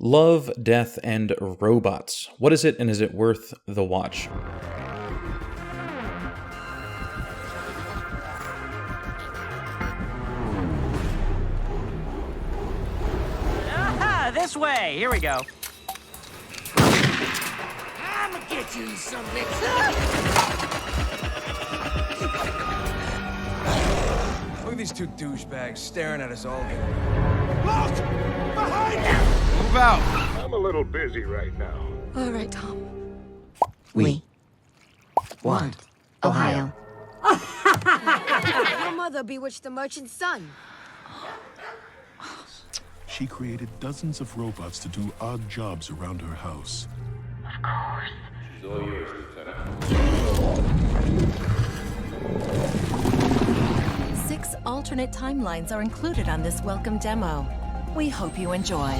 Love, Death, and Robots. What is it, and is it worth the watch? Aha! This way! Here we go. I'ma get you some Look at these two douchebags staring at us all here. Look! Behind you! Move out! I'm a little busy right now. All right, Tom. We want Ohio. Your mother bewitched the merchant's son. She created dozens of robots to do odd jobs around her house. She's all yours, Lieutenant. 6 alternate timelines are included on this welcome demo. We hope you enjoy.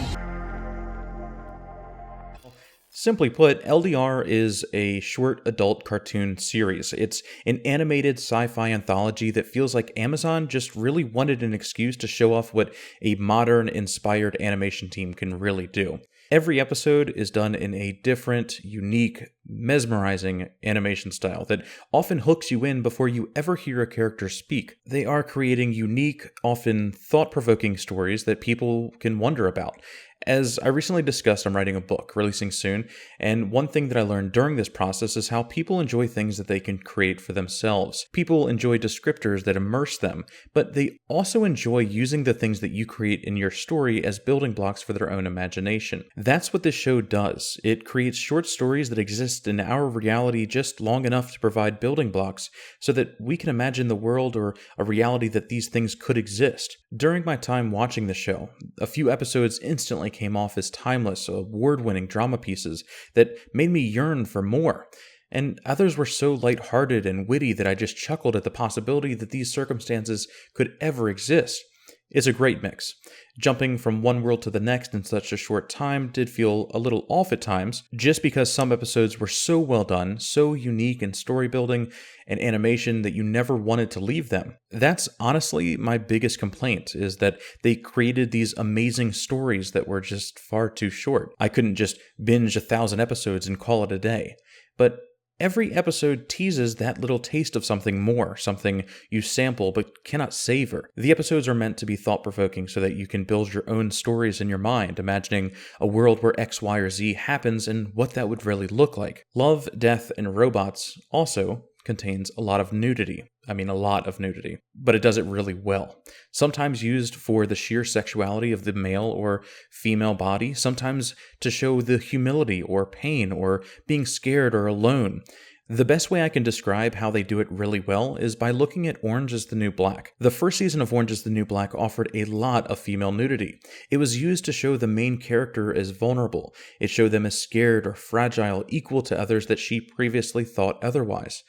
Simply put, LDR is a short adult cartoon series. It's an animated sci-fi anthology that feels like Amazon just really wanted an excuse to show off what a modern, inspired animation team can really do. Every episode is done in a different, unique, mesmerizing animation style that often hooks you in before you ever hear a character speak. They are creating unique, often thought-provoking stories that people can wonder about. As I recently discussed, I'm writing a book, releasing soon, and one thing that I learned during this process is how people enjoy things that they can create for themselves. People enjoy descriptors that immerse them, but they also enjoy using the things that you create in your story as building blocks for their own imagination. That's what this show does. It creates short stories that exist in our reality just long enough to provide building blocks so that we can imagine the world or a reality that these things could exist. During my time watching the show, a few episodes instantly came off as timeless, award-winning drama pieces that made me yearn for more. And others were so lighthearted and witty that I just chuckled at the possibility that these circumstances could ever exist. It's a great mix. Jumping from one world to the next in such a short time did feel a little off at times, just because some episodes were so well done, so unique in story building and animation that you never wanted to leave them. That's honestly my biggest complaint, is that they created these amazing stories that were just far too short. I couldn't just binge 1,000 episodes and call it a day. But every episode teases that little taste of something more, something you sample but cannot savor. The episodes are meant to be thought-provoking so that you can build your own stories in your mind, imagining a world where X, Y, or Z happens and what that would really look like. Love, Death, and Robots also contains a lot of nudity. But it does it really well. Sometimes used for the sheer sexuality of the male or female body, sometimes to show the humility or pain or being scared or alone. The best way I can describe how they do it really well is by looking at Orange is the New Black. The first season of Orange is the New Black offered a lot of female nudity. It was used to show the main character as vulnerable. It showed them as scared or fragile, equal to others that she previously thought otherwise.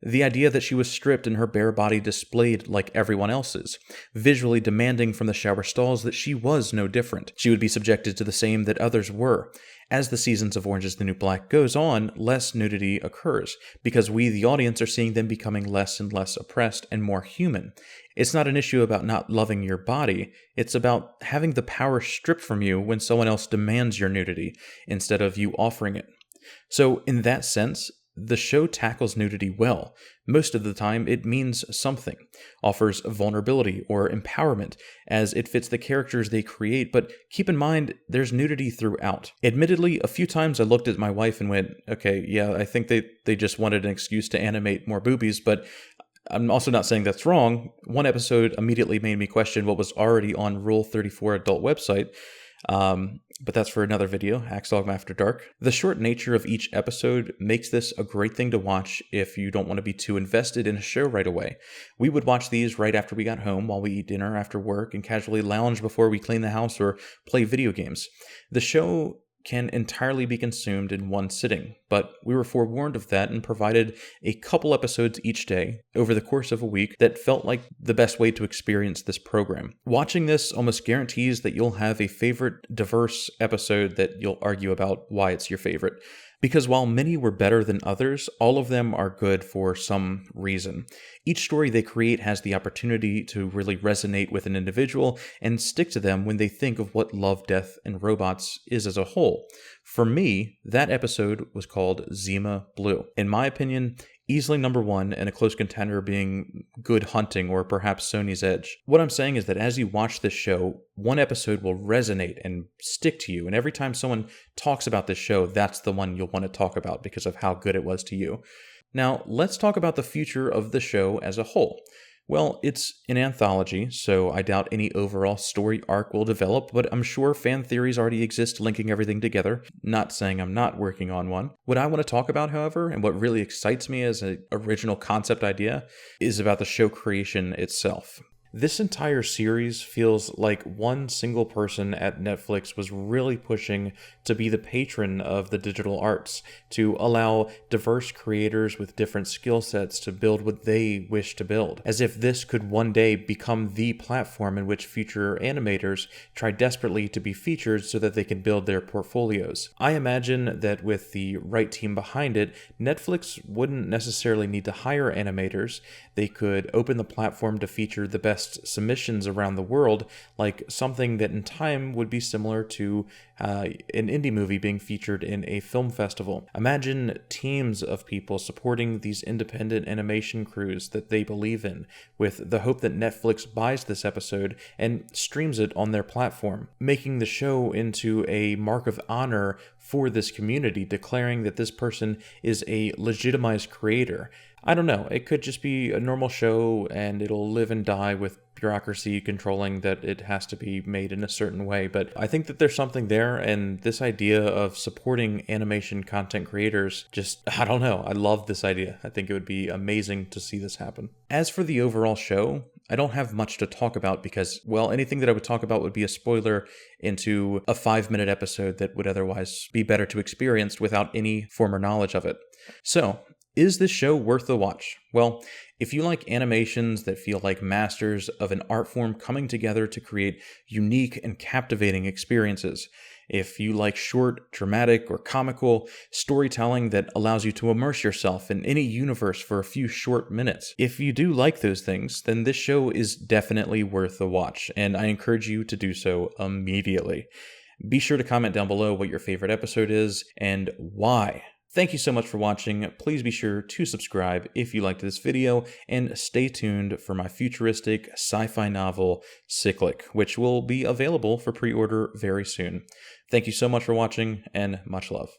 The idea that she was stripped and her bare body displayed like everyone else's, visually demanding from the shower stalls that she was no different. She would be subjected to the same that others were. As the seasons of Orange is the New Black goes on, less nudity occurs, because we, the audience, are seeing them becoming less and less oppressed and more human. It's not an issue about not loving your body, it's about having the power stripped from you when someone else demands your nudity, instead of you offering it. So, in that sense, the show tackles nudity well. Most of the time, it means something, offers vulnerability or empowerment, as it fits the characters they create, but keep in mind, there's nudity throughout. Admittedly, a few times I looked at my wife and went, okay, yeah, I think they just wanted an excuse to animate more boobies, but I'm also not saying that's wrong. One episode immediately made me question what was already on Rule 34 adult website, but that's for another video, HaxDogma After Dark. The short nature of each episode makes this a great thing to watch if you don't want to be too invested in a show right away. We would watch these right after we got home while we eat dinner after work and casually lounge before we clean the house or play video games. The show can entirely be consumed in one sitting, but we were forewarned of that and provided a couple episodes each day over the course of a week that felt like the best way to experience this program. Watching this almost guarantees that you'll have a favorite diverse episode that you'll argue about why it's your favorite, Because while many were better than others, all of them are good for some reason. Each story they create has the opportunity to really resonate with an individual and stick to them when they think of what Love, Death, and Robots is as a whole. For me, that episode was called Zima Blue. In my opinion, easily number one, and a close contender being Good Hunting or perhaps Sony's Edge. What I'm saying is that as you watch this show, one episode will resonate and stick to you, and every time someone talks about this show, that's the one you'll want to talk about because of how good it was to you. Now, let's talk about the future of the show as a whole. Well, it's an anthology, so I doubt any overall story arc will develop, but I'm sure fan theories already exist linking everything together. Not saying I'm not working on one. What I want to talk about, however, and what really excites me as an original concept idea, is about the show creation itself. This entire series feels like one single person at Netflix was really pushing to be the patron of the digital arts, to allow diverse creators with different skill sets to build what they wish to build, as if this could one day become the platform in which future animators try desperately to be featured so that they can build their portfolios. I imagine that with the right team behind it, Netflix wouldn't necessarily need to hire animators. They could open the platform to feature the best submissions around the world, like something that in time would be similar to an indie movie being featured in a film festival. Imagine teams of people supporting these independent animation crews that they believe in, with the hope that Netflix buys this episode and streams it on their platform, making the show into a mark of honor for this community, declaring that this person is a legitimized creator. I don't know, it could just be a normal show and it'll live and die with bureaucracy controlling that it has to be made in a certain way, but I think that there's something there, and this idea of supporting animation content creators, I don't know, I love this idea. I think it would be amazing to see this happen. As for the overall show, I don't have much to talk about because, well, anything that I would talk about would be a spoiler into a 5-minute episode that would otherwise be better to experience without any former knowledge of it. So, is this show worth the watch? Well, if you like animations that feel like masters of an art form coming together to create unique and captivating experiences, if you like short, dramatic, or comical storytelling that allows you to immerse yourself in any universe for a few short minutes, if you do like those things, then this show is definitely worth the watch, and I encourage you to do so immediately. Be sure to comment down below what your favorite episode is and why. Thank you so much for watching. Please be sure to subscribe if you liked this video, and stay tuned for my futuristic sci-fi novel, Cyclic, which will be available for pre-order very soon. Thank you so much for watching, and much love.